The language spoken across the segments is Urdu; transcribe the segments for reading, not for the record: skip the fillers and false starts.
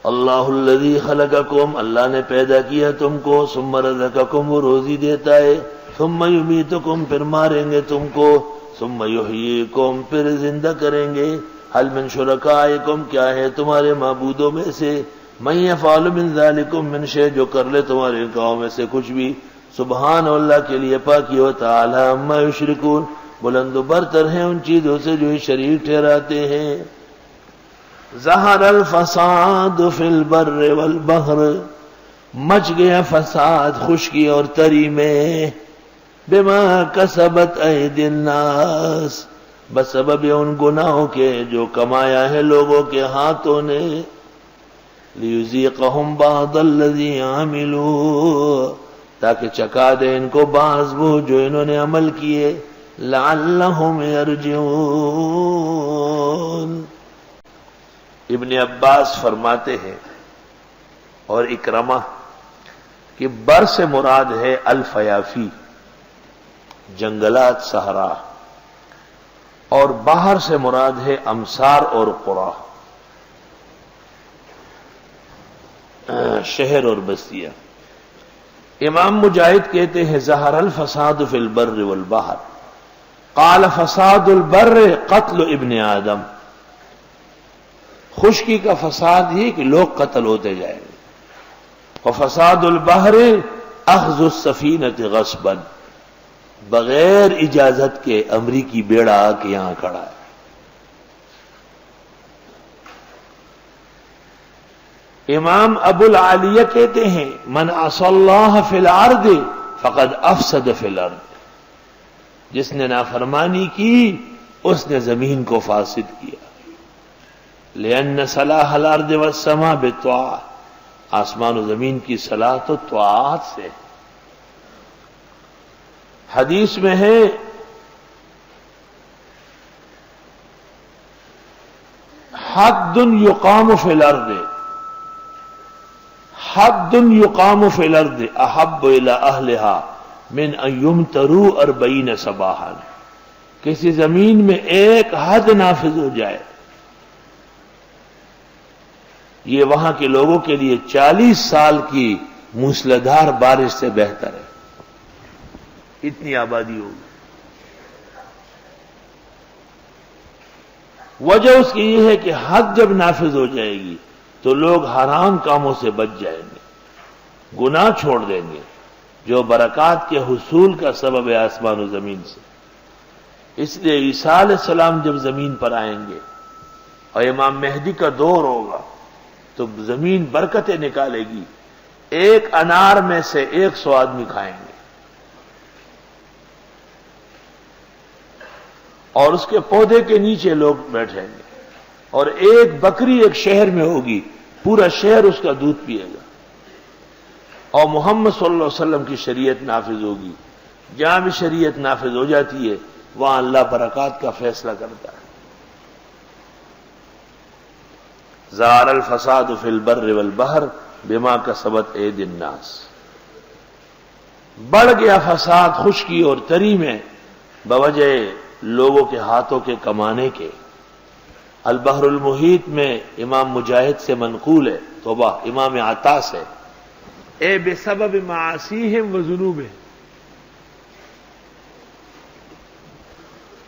اللہ الذی خلقکم، اللہ نے پیدا کیا تم کو، ثم رزقکم، وہ روزی دیتا ہے، ثم یمیتکم، پھر ماریں گے تم کو، ثم یحییکم، پھر زندہ کریں گے۔ هل من شرکائکم، کیا ہے تمہارے معبودوں میں سے، من یفعل من ذالکم من شیء، جو کر لے تمہارے کاموں میں سے کچھ بھی، سبحان اللہ کے لیے پاکی و تعالی عما یشرکون، بلند و برتر ہیں ان چیزوں سے جو یہ شریک ٹھہراتے ہیں۔ ظہر الفساد فی البر والبحر، مچ گیا فساد خشکی اور تری میں، بما کسبت ایدی الناس، بسبب ان گناہوں کے جو کمایا ہے لوگوں کے ہاتھوں نے، لیذیقہم بعض الذی عملوا، تاکہ چکا دے ان کو بعض وہ جو انہوں نے عمل کیے، لعلہم یرجعون۔ ابن عباس فرماتے ہیں اور اکرمہ کہ بر سے مراد ہے الفیافی، جنگلات، صحرا، اور باہر سے مراد ہے امصار اور قرى، شہر اور بستیاں۔ امام مجاہد کہتے ہیں ظہر الفساد فی البر والبحر، قال فساد البر قتل ابن آدم، خشکی کا فساد ہی کہ لوگ قتل ہوتے جائیں گے، وفساد البحر اخذ السفینۃ غصبا، بغیر اجازت کے امریکی بیڑا آ کے یہاں کھڑا ہے۔ امام ابو العالیہ کہتے ہیں من عصى اللہ فی الارض فقد افسد فی الارض، جس نے نافرمانی کی اس نے زمین کو فاسد کیا، لأن صلاح الارض والسماء بالطاعة، آسمان و زمین کی صلاح تو طاعت سے۔ حدیث میں ہے حد یقام فی الارض، حد یقام فی الارض احب الی اہلہا من ان یمطروا 40 صباحا، کسی زمین میں ایک حد نافذ ہو جائے، یہ وہاں کے لوگوں کے لیے 40 سال کی موسلادھار بارش سے بہتر ہے، اتنی آبادی ہوگی۔ وجہ اس کی یہ ہے کہ حد جب نافذ ہو جائے گی تو لوگ حرام کاموں سے بچ جائیں گے، گناہ چھوڑ دیں گے، جو برکات کے حصول کا سبب ہے آسمان و زمین سے۔ اس لیے عیسیٰ علیہ السلام جب زمین پر آئیں گے اور امام مہدی کا دور ہوگا تو زمین برکتیں نکالے گی، ایک انار میں سے 100 آدمی کھائیں گے، اور اس کے پودے کے نیچے لوگ بیٹھیں گے، اور ایک بکری ایک شہر میں ہوگی، پورا شہر اس کا دودھ پیے گا، اور محمد صلی اللہ علیہ وسلم کی شریعت نافذ ہوگی۔ جہاں بھی شریعت نافذ ہو جاتی ہے وہاں اللہ برکات کا فیصلہ کرتا ہے۔ ظہر الفساد فی البر والبحر بما کسبت ایدی الناس، بڑھ گیا فساد خشکی اور تری میں بوجہ لوگوں کے ہاتھوں کے کمانے کے۔ البحر المحیط میں امام مجاہد سے منقول ہے، توبہ امام عطا سے، اے بسبب معاصیہم وذنوبہم،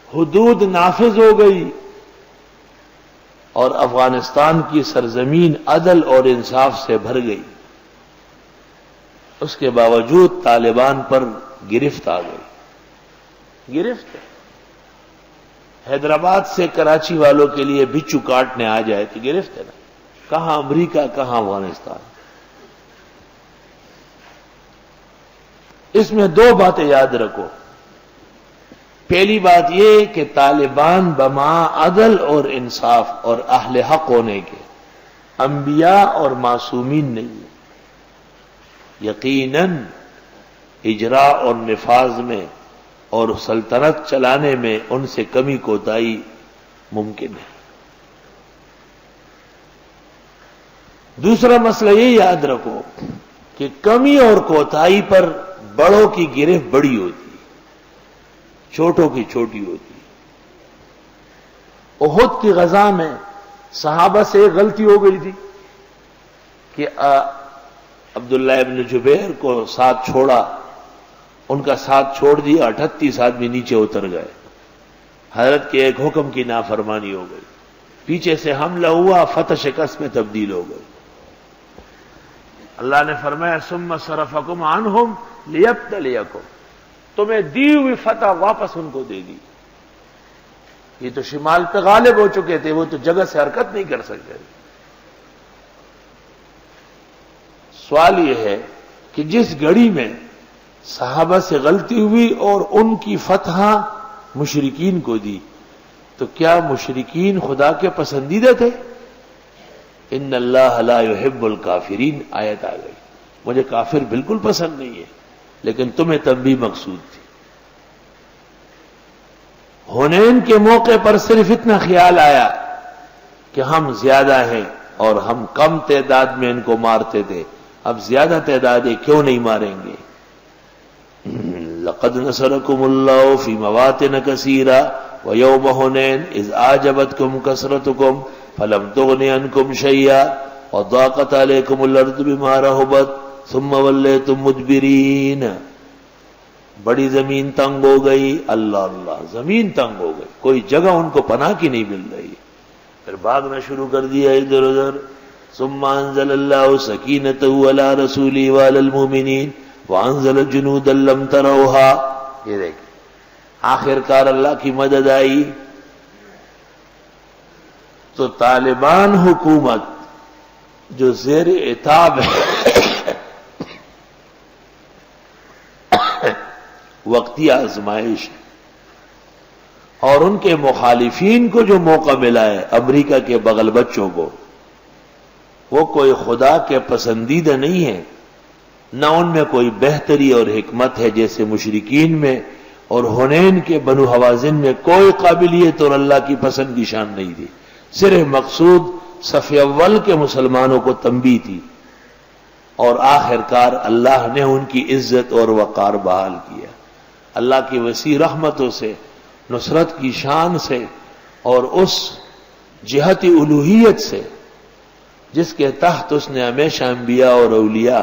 حدود نافذ ہو گئی اور افغانستان کی سرزمین عدل اور انصاف سے بھر گئی، اس کے باوجود طالبان پر گرفت آ گئی، گرفت۔ حیدرآباد سے کراچی والوں کے لیے بچو کاٹنے آ جائے تو گرفت ہے نا، کہاں امریکہ کہاں افغانستان۔ اس میں 2 باتیں یاد رکھو۔ پہلی بات یہ کہ طالبان بما عدل اور انصاف اور اہل حق ہونے کے، انبیاء اور معصومین نہیں ہیں۔ یقیناً اجراء اور نفاذ میں اور سلطنت چلانے میں ان سے کمی کوتاہی ممکن ہے۔ دوسرا مسئلہ یہ یاد رکھو کہ کمی اور کوتاہی پر بڑوں کی گرفت بڑی ہوتی ہے، چھوٹوں کی چھوٹی ہوتی ہے۔ احد کی غزا میں صحابہ سے ایک غلطی ہو گئی تھی، کہ عبداللہ ابن جبیر کو ساتھ چھوڑا، ان کا ساتھ چھوڑ دیا، 38 آدمی نیچے اتر گئے، حضرت کے ایک حکم کی نافرمانی ہو گئی، پیچھے سے حملہ ہوا، فتح شکست میں تبدیل ہو گئی۔ اللہ نے فرمایا ثم صرفکم عنہم لیبتلیکم، تمہیں دی ہوئی فتح واپس ان کو دے دی۔ یہ تو شمال پہ غالب ہو چکے تھے، وہ تو جگہ سے حرکت نہیں کر سکتے۔ سوال یہ ہے کہ جس گھڑی میں صحابہ سے غلطی ہوئی اور ان کی فتح مشرکین کو دی، تو کیا مشرکین خدا کے پسندیدہ تھے؟ ان اللہ لا يحب الکافرین آیت آ گئی، مجھے کافر بالکل پسند نہیں ہے، لیکن تمہیں تنبیہ مقصود تھی۔ حنین کے موقع پر صرف اتنا خیال آیا کہ ہم زیادہ ہیں اور ہم کم تعداد میں ان کو مارتے تھے، اب زیادہ تعداد ہے کیوں نہیں ماریں گے؟ لقد نصرکم اللہ فی مواطن کثیرہ ویوم حنین اذ اعجبتکم کثرتکم فلم تغن عنکم شیئا وضاقت علیکم الارض بما رحبت ثم ولیتم مدبرین۔ بڑی زمین تنگ ہو گئی، اللہ اللہ، زمین تنگ ہو گئی، کوئی جگہ ان کو پناہ کی نہیں مل رہی، پھر بھاگنا شروع کر دیا ادھر ادھر۔ ثم انزل اللہ سکینتہ علی رسولہ وعلی المؤمنین وانزل جنودا لم تروها۔ یہ دیکھیں آخر کار اللہ کی مدد آئی تو طالبان حکومت جو زیر عتاب ہے، وقتی آزمائش ہے، اور ان کے مخالفین کو جو موقع ملا ہے امریکہ کے بغل بچوں کو، وہ کوئی خدا کے پسندیدہ نہیں ہے، نہ ان میں کوئی بہتری اور حکمت ہے جیسے مشرکین میں، اور حنین کے بنو حوازن میں کوئی قابلیت اور اللہ کی پسند کی شان نہیں تھی، صرف مقصود صف اول کے مسلمانوں کو تنبیہ تھی، اور آخر کار اللہ نے ان کی عزت اور وقار بحال کیا۔ اللہ کی وسیع رحمتوں سے، نصرت کی شان سے، اور اس جہت الوہیت سے جس کے تحت اس نے ہمیشہ انبیاء اور اولیاء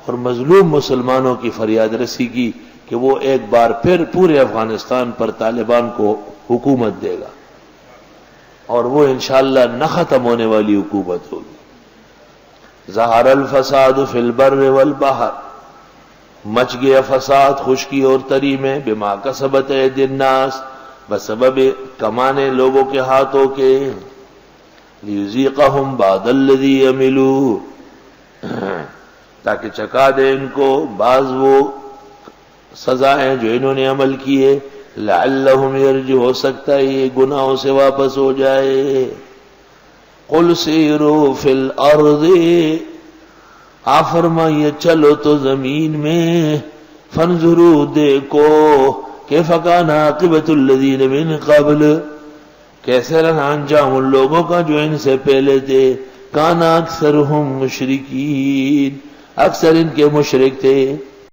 اور مظلوم مسلمانوں کی فریاد رسی کی کہ وہ ایک بار پھر پورے افغانستان پر طالبان کو حکومت دے گا، اور وہ انشاءاللہ نہ ختم ہونے والی حکومت ہوگی۔ ظہر الفساد فی البر والبحر، مچ گیا فساد خشکی اور تری میں، بما کسبت ایدی الناس، بسبب کمانے لوگوں کے ہاتھوں کے، لیذیقہم بعض الذی عملوا، تاکہ چکا دے ان کو بعض وہ سزائیں جو انہوں نے عمل کیے، لعلہم یرجعون، ہو سکتا ہے یہ گناہوں سے واپس ہو جائے۔ قل سیروا فی الارض، آپ فرمائیے چلو تو زمین میں، فانظروا، دیکھو، کیف کان عاقبۃ الذین من قبل، کیسے رہا انجام ان لوگوں کا جو ان سے پہلے تھے، کان اکثرہم مشرکین، اکثر ان کے مشرک تھے۔